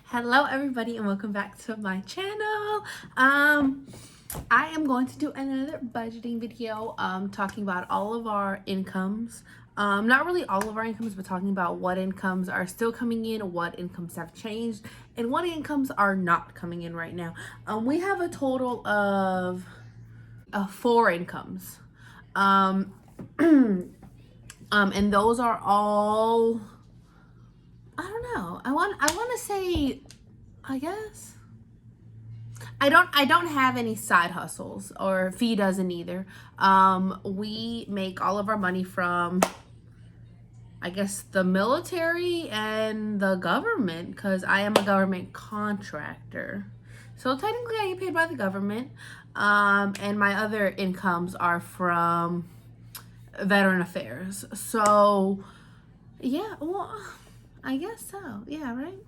Hello everybody and welcome back to my channel. I am going to do another budgeting video talking about all of our incomes. Not really all of our incomes, but talking about what incomes are still coming in, what incomes have changed, and what incomes are not coming in right now. We have a total of 4 incomes. And those are all, I don't know. I want to say, I guess I don't have any side hustles, or Fee doesn't either. We make all of our money from, I guess, the military and the government, because I am a government contractor. So technically I get paid by the government. And my other incomes are from veteran affairs. So yeah, well, I guess so. Yeah, right.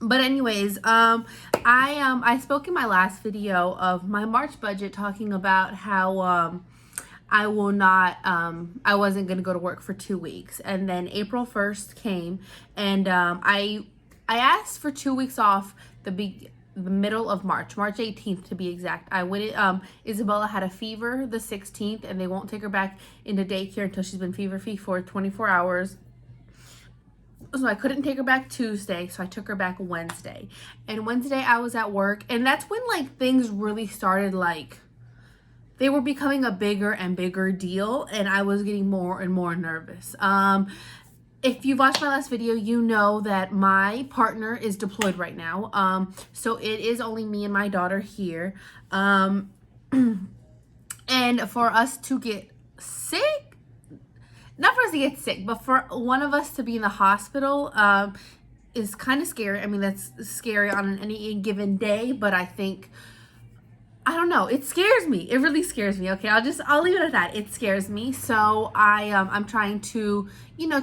But anyways, I spoke in my last video of my March budget, talking about how I wasn't gonna go to work for 2 weeks, and then April 1st came, and I asked for 2 weeks off the middle of March 18th to be exact. I went, Isabella had a fever the 16th, and they won't take her back into daycare until she's been fever-free for 24 hours. So I couldn't take her back Tuesday, so I took her back Wednesday. And Wednesday I was at work, and that's when like things really started, like they were becoming a bigger and bigger deal, and I was getting more and more nervous. If you've watched my last video, you know that my partner is deployed right now. So it is only me and my daughter here. And for us to get sick, not for us to get sick, but for one of us to be in the hospital is kind of scary. I mean, that's scary on any given day, but I think, I don't know, it scares me. It really scares me. Okay, I'll leave it at that. It scares me. So I'm trying to,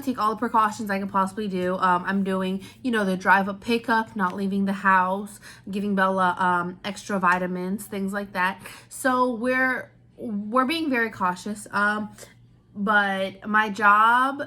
take all the precautions I can possibly do. I'm doing, the drive up pickup, not leaving the house, giving Bella extra vitamins, things like that. So we're being very cautious. But my job,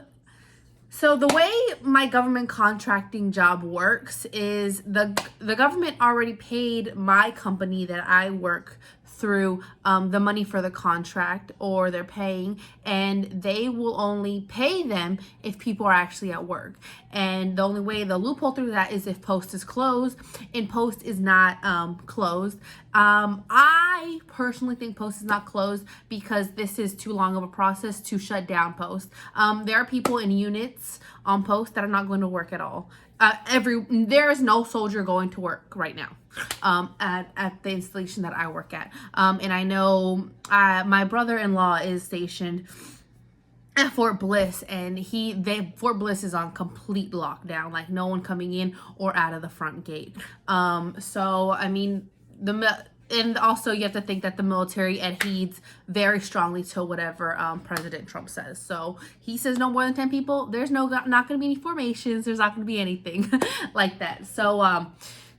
so the way my government contracting job works is the government already paid my company that I work through the money for the contract, or they're paying, and they will only pay them if people are actually at work. And the only way, the loophole through that, is if Post is closed, and Post is not closed. I personally think Post is not closed because this is too long of a process to shut down Post. There are people in units on Post that are not going to work at all. There is no soldier going to work right now at the installation that I work at. And I know my brother-in-law is stationed at Fort Bliss, and Fort Bliss is on complete lockdown, like no one coming in or out of the front gate. So I mean, and also you have to think that the military adheres very strongly to whatever President Trump says. So he says no more than 10 people. There's not going to be any formations. There's not going to be anything like that. So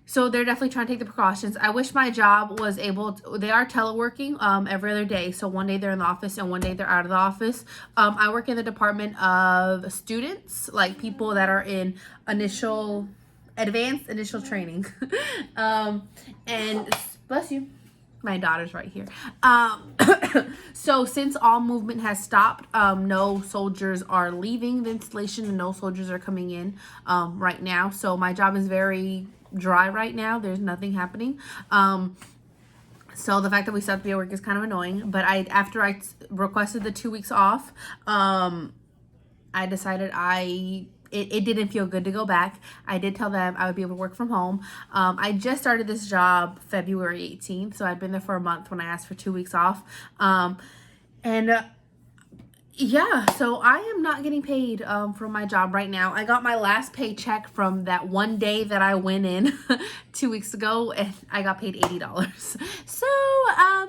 so they're definitely trying to take the precautions. I wish my job was able to, they are teleworking every other day. So one day they're in the office and one day they're out of the office. I work in the department of students, like people that are in advanced initial training. And bless you, my daughter's right here. So since all movement has stopped, no soldiers are leaving the installation and no soldiers are coming in right now. So my job is very dry right now. There's nothing happening. So the fact that we stopped to be at work is kind of annoying. But after I requested the 2 weeks off, I decided it didn't feel good to go back. I did tell them I would be able to work from home. I just started this job February 18th, so I'd been there for a month when I asked for 2 weeks off. Yeah, so I am not getting paid from my job right now. I got my last paycheck from that one day that I went in 2 weeks ago, and I got paid $80. So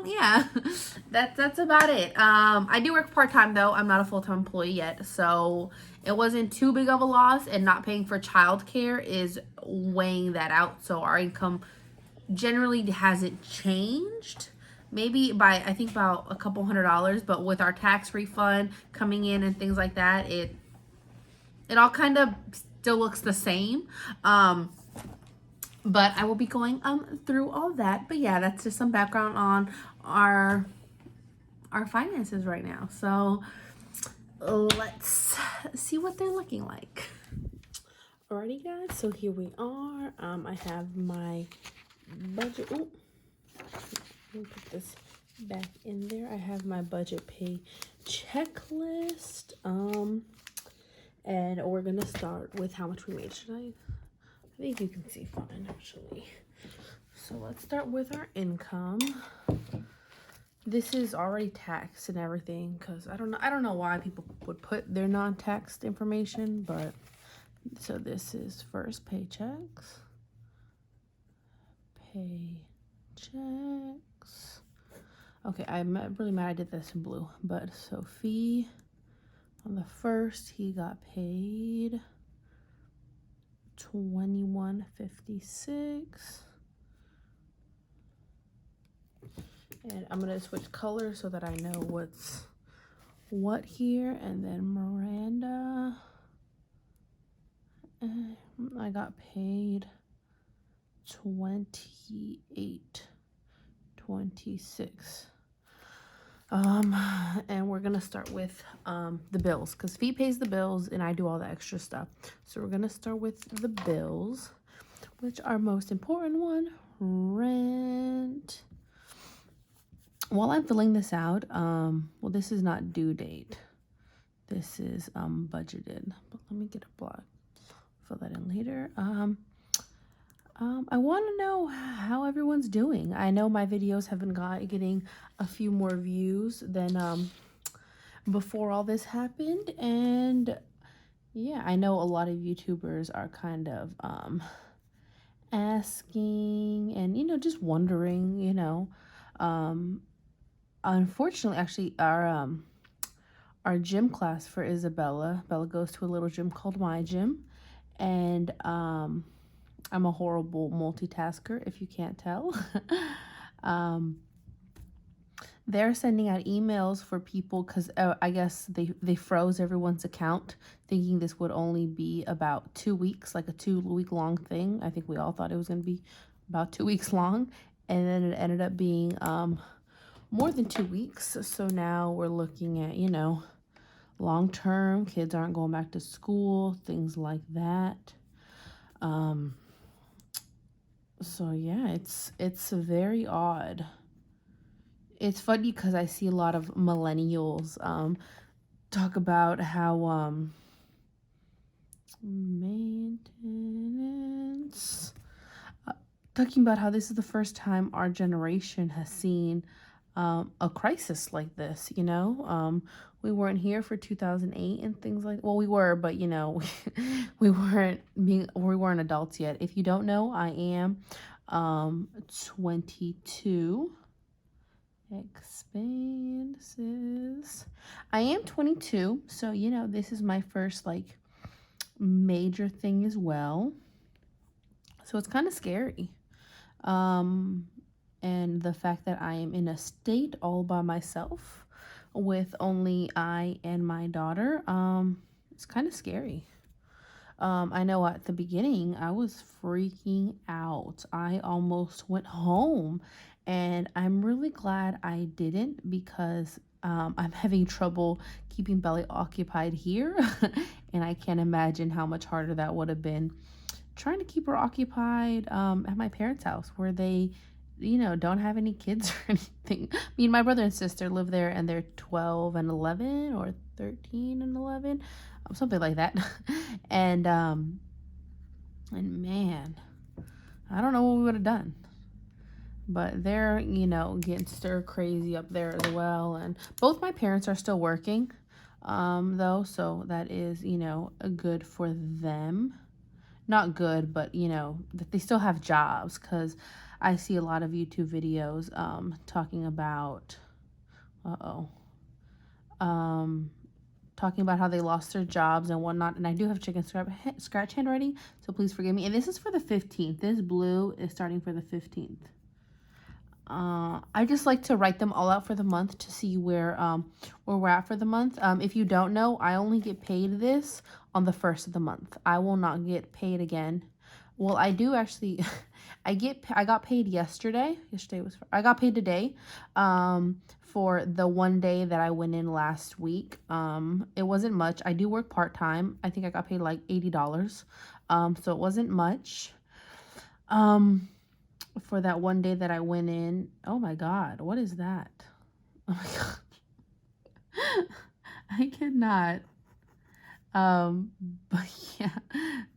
yeah, that's about it. I do work part-time though. I'm not a full-time employee yet, so it wasn't too big of a loss, and not paying for childcare is weighing that out. So our income generally hasn't changed. Maybe by, I think, about a couple $100, but with our tax refund coming in and things like that, it all kind of still looks the same. But I will be going through all that. But yeah, that's just some background on our finances right now. So let's see what they're looking like. Alrighty guys, so here we are. I have my budget. Ooh, let me put this back in there. I have my budget pay checklist. And we're gonna start with how much we made. I think you can see fine actually. So let's start with our income. This is already taxed and everything because I don't know why people would put their non-taxed information, but so this is first paychecks. Paychecks. Okay, I'm really mad I did this in blue, but so fee on the first, he got paid $21.56. And I'm gonna switch colors so that I know what's what here. And then Miranda, I got paid $28.26. And we're gonna start with the bills because Fee pays the bills and I do all the extra stuff. So we're gonna start with the bills, which are most important one, rent. While I'm filling this out, well, this is not due date. This is budgeted. But let me get a block. Fill that in later. I want to know how everyone's doing. I know my videos have been getting a few more views than before all this happened, and yeah, I know a lot of YouTubers are kind of asking and just wondering, unfortunately, actually our gym class for Bella goes to a little gym called My Gym, and I'm a horrible multitasker, if you can't tell. They're sending out emails for people because I guess they froze everyone's account, thinking this would only be about 2 weeks, like a 2-week long thing. I think we all thought it was going to be about 2 weeks long, and then it ended up being more than 2 weeks. So now we're looking at, long term, kids aren't going back to school, things like that. So yeah, it's very odd. It's funny because I see a lot of millennials talk about how maintenance, talking about how this is the first time our generation has seen a crisis like this. We weren't here for 2008 and things like, well, we were, but we weren't adults yet. If you don't know, I am 22. Expand, sis. I am 22, so this is my first like major thing as well. So it's kind of scary. And the fact that I am in a state all by myself with only I and my daughter, it's kind of scary. I know at the beginning I was freaking out. I almost went home, and I'm really glad I didn't because I'm having trouble keeping Belly occupied here. And I can't imagine how much harder that would have been trying to keep her occupied at my parents' house where they don't have any kids or anything. Me and my brother and sister live there, and they're 12 and 11 or 13 and 11, something like that. And man, I don't know what we would have done. But they're, getting stir crazy up there as well. And both my parents are still working, though, so that is, good for them. Not good, but that they still have jobs, because I see a lot of YouTube videos talking about talking about how they lost their jobs and whatnot. And I do have chicken scratch handwriting, so please forgive me. And this is for the 15th. This blue is starting for the 15th. I just like to write them all out for the month to see where we're at for the month. If you don't know, I only get paid this on the first of the month. I will not get paid again. Well, I do actually. I got paid yesterday. I got paid today. For the one day that I went in last week. It wasn't much. I do work part-time. I think I got paid like $80. So it wasn't much. For that one day that I went in. Oh my God, what is that? Oh my God. I cannot. But yeah,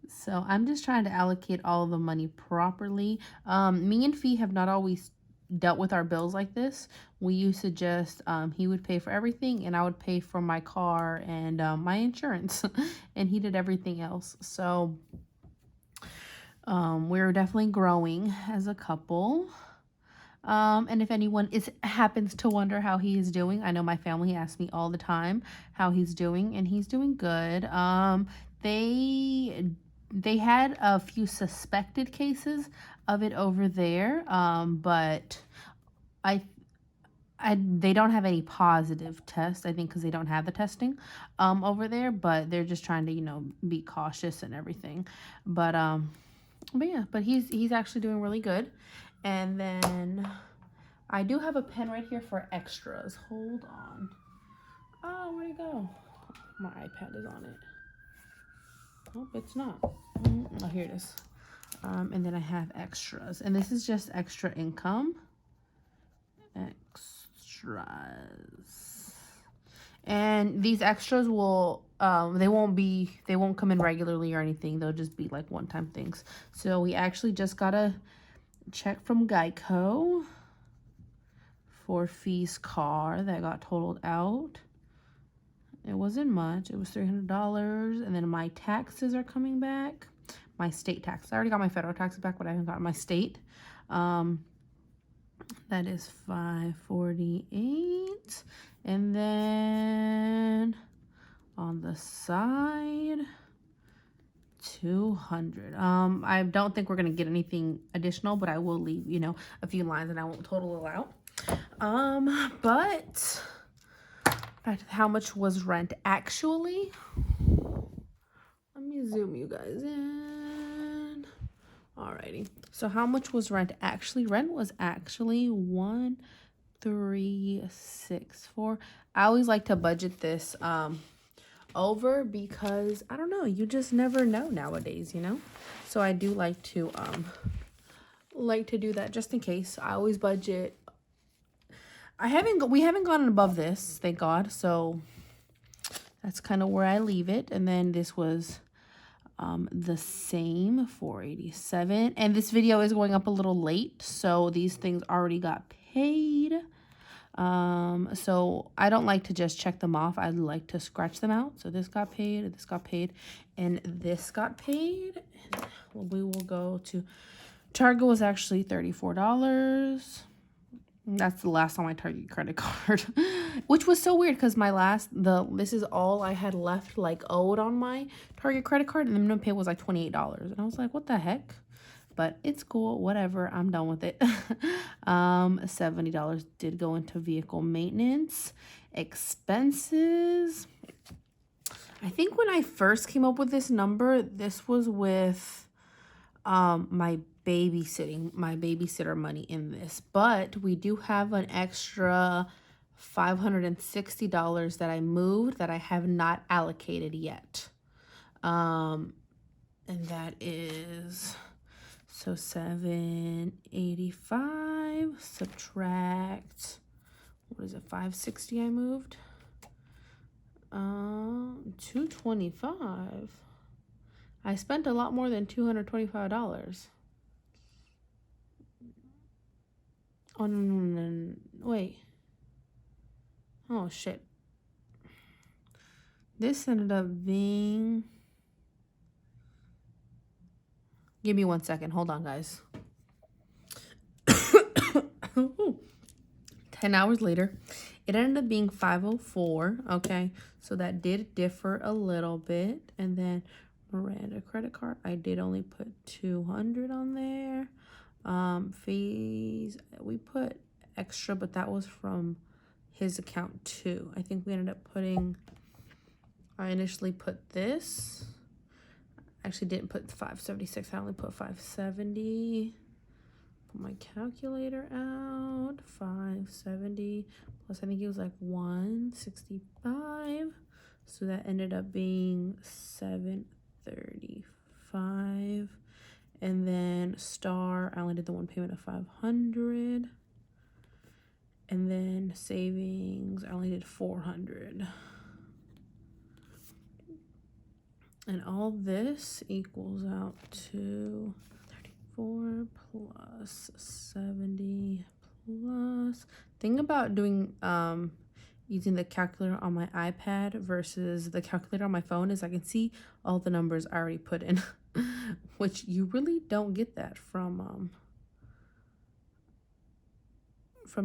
so I'm just trying to allocate all of the money properly. Me and Fee have not always dealt with our bills like this. We used to just, he would pay for everything and I would pay for my car and my insurance and he did everything else. So we're definitely growing as a couple. And if anyone happens to wonder how he is doing, I know my family asks me all the time how he's doing, and he's doing good. They had a few suspected cases of it over there, but they don't have any positive tests, I think, because they don't have the testing over there, but they're just trying to, be cautious and everything. But yeah, but he's actually doing really good. And then I do have a pen right here for extras. Hold on. Oh, where'd it go? My iPad is on it. Oh, it's not. Oh, here it is. And then I have extras. And this is just extra income. Extras. And these extras will, they won't come in regularly or anything. They'll just be like one-time things. So we actually just got a check from Geico for Fee's car that got totaled out. It wasn't much. It was $300. And then my taxes are coming back. My state tax. I already got my federal taxes back, but I haven't gotten my state. That is $548. And then on the side, $200. I don't think we're gonna get anything additional, but I will leave, a few lines and I won't total it out. But back to how much was rent actually. Let me zoom you guys in. Alrighty. So how much was rent actually? Rent was actually $1,364. I always like to budget this over because I don't know, you just never know nowadays, So I do like to do that just in case. I always budget. We haven't gone above this, thank God. So that's kind of where I leave it. And then this was the same, $487. And this video is going up a little late, so these things already got paid. So I don't like to just check them off. I like to scratch them out. So this got paid, this got paid, and this got paid. And we will go to Target was actually $34. That's the last on my Target credit card, which was so weird because this is all I had left owed on my Target credit card, and the minimum pay was like $28. And I was like, what the heck? But it's cool, whatever, I'm done with it. $70 did go into vehicle maintenance. Expenses. I think when I first came up with this number, this was with my babysitter money in this, but we do have an extra $560 that I moved that I have not allocated yet. And that is, so $785 subtract, what is it, $560 I moved? $225. I spent a lot more than $225. Oh, no, wait. Oh, shit. This ended up being... Give me 1 second. Hold on, guys. 10 hours later, it ended up being $504. Okay, so that did differ a little bit. And then Miranda credit card, I did only put $200 on there. Fees, we put extra, but that was from his account too. I think we ended up putting, I initially put this. Actually didn't put 576, I only put 570. Put my calculator out. 570 plus I think it was like 165. So that ended up being 735. And then star, I only did the one payment of 500. And then savings, I only did 400. And all this equals out to 34 plus 70 plus. Thing about doing using the calculator on my iPad versus the calculator on my phone is I can see all the numbers I already put in, which you really don't get that from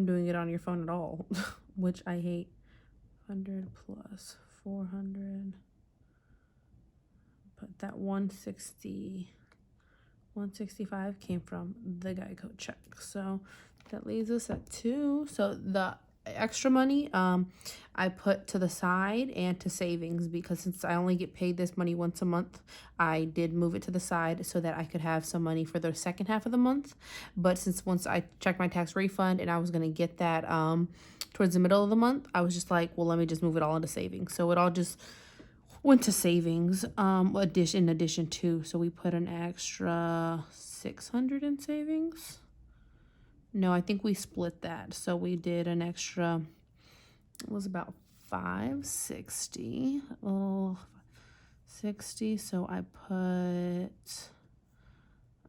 doing it on your phone at all, which I hate. 100 plus 400. But that 165 came from the Geico check. So that leaves us at 2. So the extra money I put to the side and to savings, because since I only get paid this money once a month, I did move it to the side so that I could have some money for the second half of the month. But since once I checked my tax refund and I was going to get that towards the middle of the month, I was just like, well, let me just move it all into savings. So it all just went to savings in addition to, so we put an extra 600 in savings. No, I think we split that. So we did an extra, it was about 560. Oh, 60. So I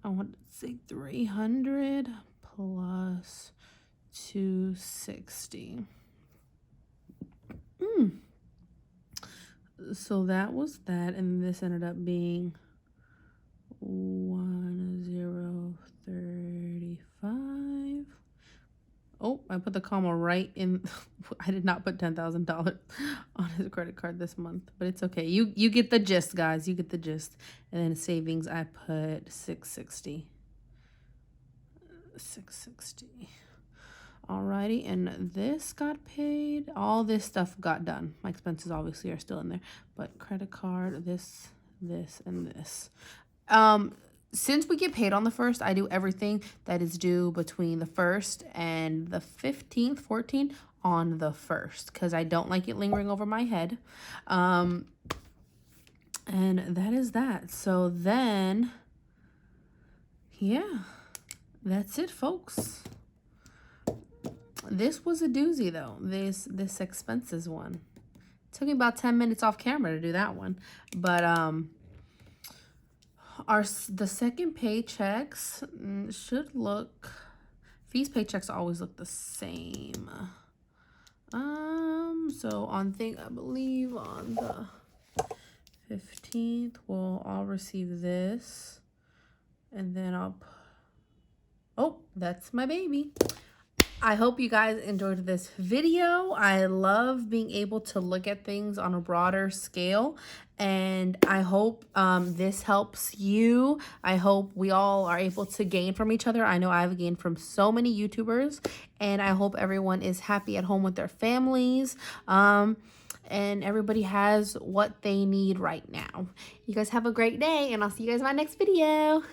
want to say 300 plus 260. So that was that, and this ended up being 1035. Oh, I put the comma right in. I did not put $10,000 on his credit card this month, but it's okay. You get the gist, guys. You get the gist. And then savings, I put 660. 660. Alrighty, and this got paid. All this stuff got done. My expenses obviously are still in there, but credit card, this, and this. Since we get paid on the 1st, I do everything that is due between the 1st and the 15th, 14th on the 1st, because I don't like it lingering over my head. And that is that. So then, yeah, that's it, folks. This was a doozy though, this expenses one. It took me about 10 minutes off camera to do that one. But the second paychecks should look, fees paychecks always look the same. So I believe on the 15th, I'll receive this, and then oh, that's my baby. I hope you guys enjoyed this video. I love being able to look at things on a broader scale, and I hope this helps you. I hope we all are able to gain from each other. I know I've gained from so many YouTubers, and I hope everyone is happy at home with their families. And everybody has what they need right now. You guys have a great day, and I'll see you guys in my next video.